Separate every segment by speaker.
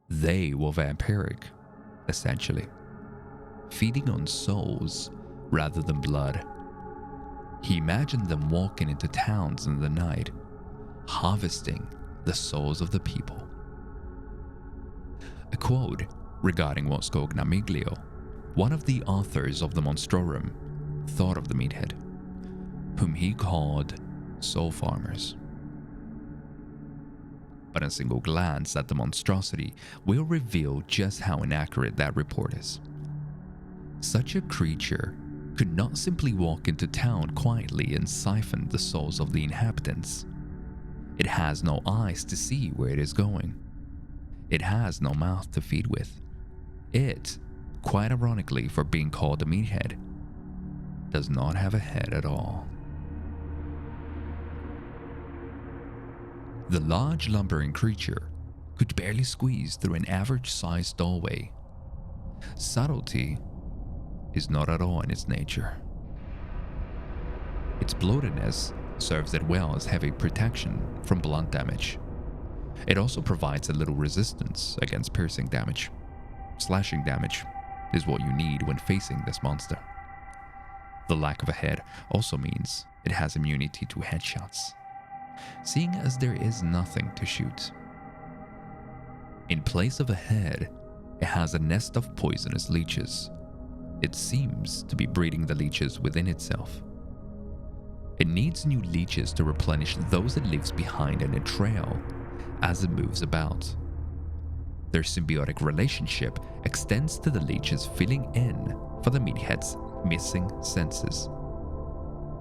Speaker 1: They were vampiric, essentially, feeding on souls rather than blood. He imagined them walking into towns in the night, harvesting the souls of the people. A quote regarding what Scognamiglio, one of the authors of the Monstrorum, thought of the Meathead, whom he called soul farmers. But a single glance at the monstrosity will reveal just how inaccurate that report is. Such a creature could not simply walk into town quietly and siphon the souls of the inhabitants. It has no eyes to see where it is going. It has no mouth to feed with. It, quite ironically for being called a meathead, does not have a head at all. The large lumbering creature could barely squeeze through an average-sized doorway. Subtlety is not at all in its nature. Its bloatedness serves it well as heavy protection from blunt damage. It also provides a little resistance against piercing damage. Slashing damage is what you need when facing this monster. The lack of a head also means it has immunity to headshots, seeing as there is nothing to shoot. In place of a head, it has a nest of poisonous leeches. It seems to be breeding the leeches within itself. It needs new leeches to replenish those it leaves behind in a trail as it moves about. Their symbiotic relationship extends to the leeches filling in for the meathead's missing senses.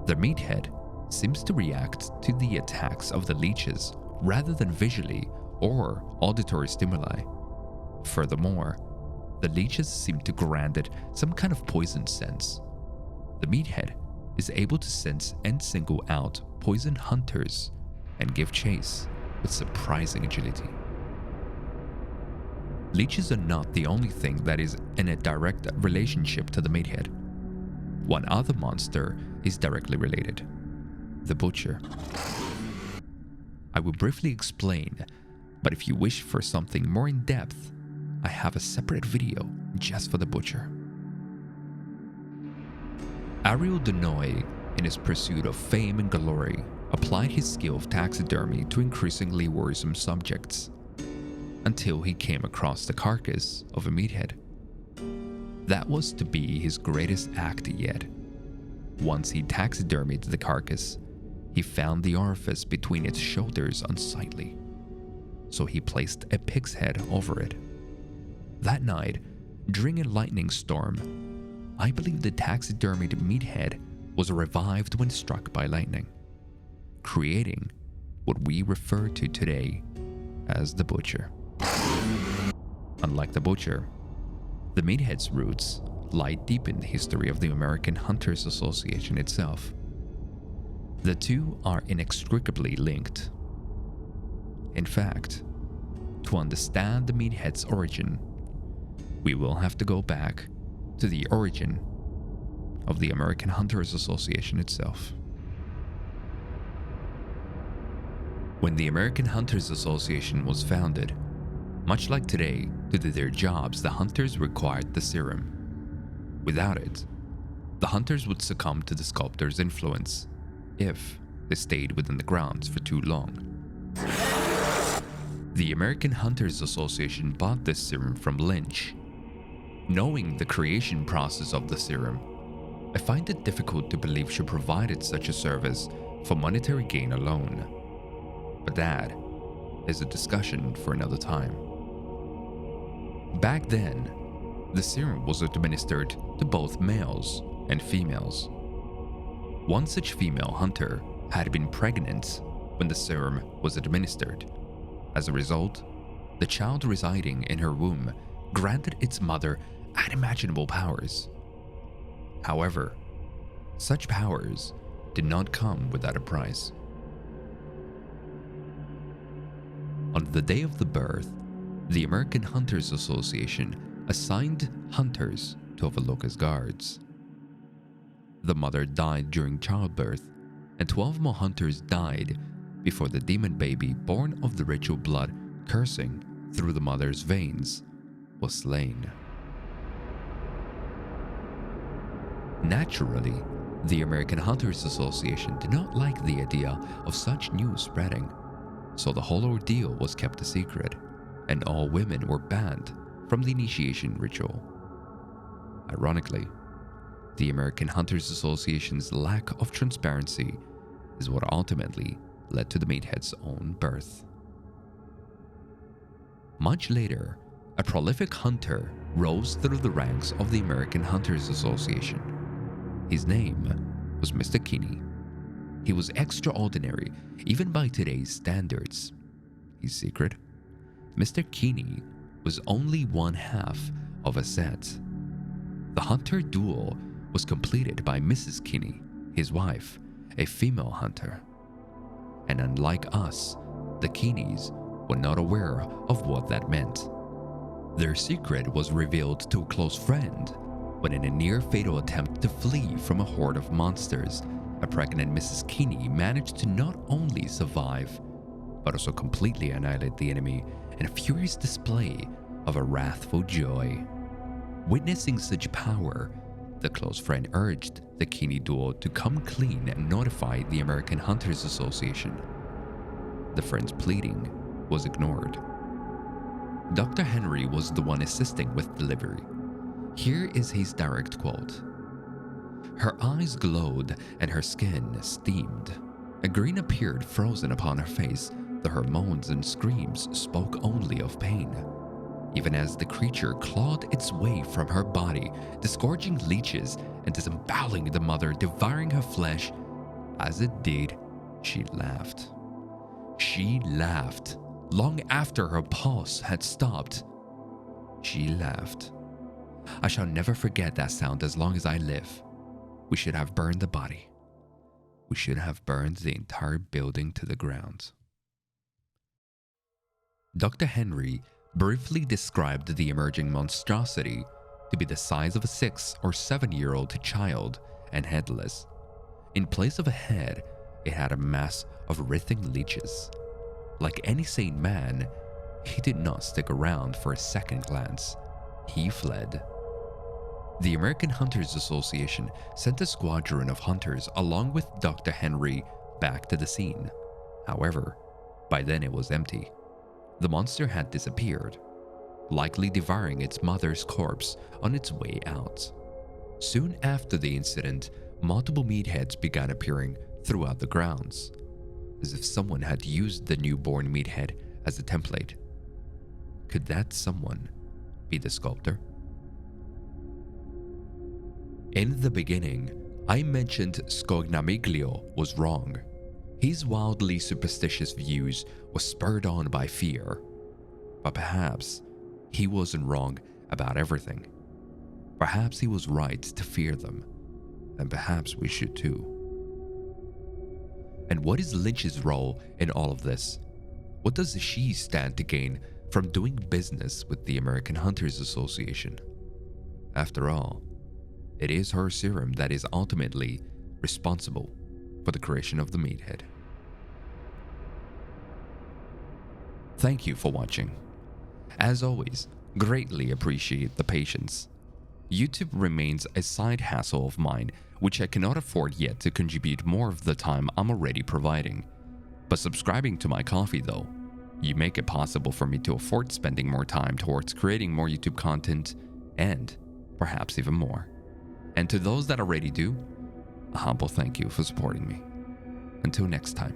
Speaker 1: The meathead seems to react to the attacks of the leeches rather than visually or auditory stimuli. Furthermore, the leeches seem to grant it some kind of poison sense. The meathead is able to sense and single out poison hunters and give chase with surprising agility. Leeches are not the only thing that is in a direct relationship to the meathead. One other monster is directly related: the butcher. I will briefly explain, but if you wish for something more in depth, I have a separate video just for the butcher. Ariel Denoy, in his pursuit of fame and glory, applied his skill of taxidermy to increasingly worrisome subjects, until he came across the carcass of a meathead. That was to be his greatest act yet. Once he taxidermied the carcass, he found the orifice between its shoulders unsightly, so he placed a pig's head over it. That night, during a lightning storm, I believe the taxidermied meathead was revived when struck by lightning, creating what we refer to today as the butcher. Unlike the butcher, the meathead's roots lie deep in the history of the American Hunters Association itself. The two are inextricably linked. In fact, to understand the meathead's origin, we will have to go back to the origin of the American Hunters Association itself. When the American Hunters Association was founded, much like today, to do their jobs, the hunters required the serum. Without it, the hunters would succumb to the sculptor's influence if they stayed within the grounds for too long. The American Hunters Association bought this serum from Lynch. Knowing the creation process of the serum, I find it difficult to believe she provided such a service for monetary gain alone. But that is a discussion for another time. Back then, the serum was administered to both males and females. One such female hunter had been pregnant when the serum was administered. As a result, the child residing in her womb granted its mother unimaginable powers. However, such powers did not come without a price. On the day of the birth, the American Hunters Association assigned hunters to overlook as guards. The mother died during childbirth, and 12 more hunters died before the demon baby born of the ritual blood cursing through the mother's veins, was slain. Naturally, the American Hunters Association did not like the idea of such news spreading, so the whole ordeal was kept a secret, and all women were banned from the initiation ritual. Ironically, the American Hunters Association's lack of transparency is what ultimately led to the Meathead's own birth. Much later, a prolific hunter rose through the ranks of the American Hunters Association. His name was Mr. Kinney. He was extraordinary, even by today's standards. His secret? Mr. Kinney was only one half of a set. The hunter duel was completed by Mrs. Kinney, his wife, a female hunter. And unlike us, the Kinneys were not aware of what that meant. Their secret was revealed to a close friend when, in a near-fatal attempt to flee from a horde of monsters, a pregnant Mrs. Kinney managed to not only survive, but also completely annihilate the enemy in a furious display of a wrathful joy. Witnessing such power, the close friend urged the Kinney duo to come clean and notify the American Hunters Association. The friend's pleading was ignored. Dr. Henry was the one assisting with delivery. Here is his direct quote. Her eyes glowed and her skin steamed. A grin appeared frozen upon her face, though her moans and screams spoke only of pain. Even as the creature clawed its way from her body, disgorging leeches and disemboweling the mother, devouring her flesh, as it did, she laughed. She laughed. Long after her pulse had stopped, she laughed. I shall never forget that sound as long as I live. We should have burned the body. We should have burned the entire building to the ground. Dr. Henry briefly described the emerging monstrosity to be the size of a 6 or 7-year-old child and headless. In place of a head, it had a mass of writhing leeches. Like any sane man, he did not stick around for a second glance. He fled. The American Hunters Association sent a squadron of hunters along with Dr. Henry back to the scene. However, by then it was empty. The monster had disappeared, likely devouring its mother's corpse on its way out. Soon after the incident, multiple meatheads began appearing throughout the grounds, as if someone had used the newborn meathead as a template. Could that someone be the sculptor? In the beginning, I mentioned Scognamiglio was wrong. His wildly superstitious views were spurred on by fear. But perhaps he wasn't wrong about everything. Perhaps he was right to fear them, and perhaps we should too. And what is Lynch's role in all of this? What does she stand to gain from doing business with the American Hunters Association? After all, it is her serum that is ultimately responsible for the creation of the Meathead. Thank you for watching. As always, greatly appreciate the patience. YouTube remains a side hustle of mine, which I cannot afford yet to contribute more of the time I'm already providing. But subscribing to my Ko-fi though, you make it possible for me to afford spending more time towards creating more YouTube content and perhaps even more. And to those that already do, a humble thank you for supporting me. Until next time.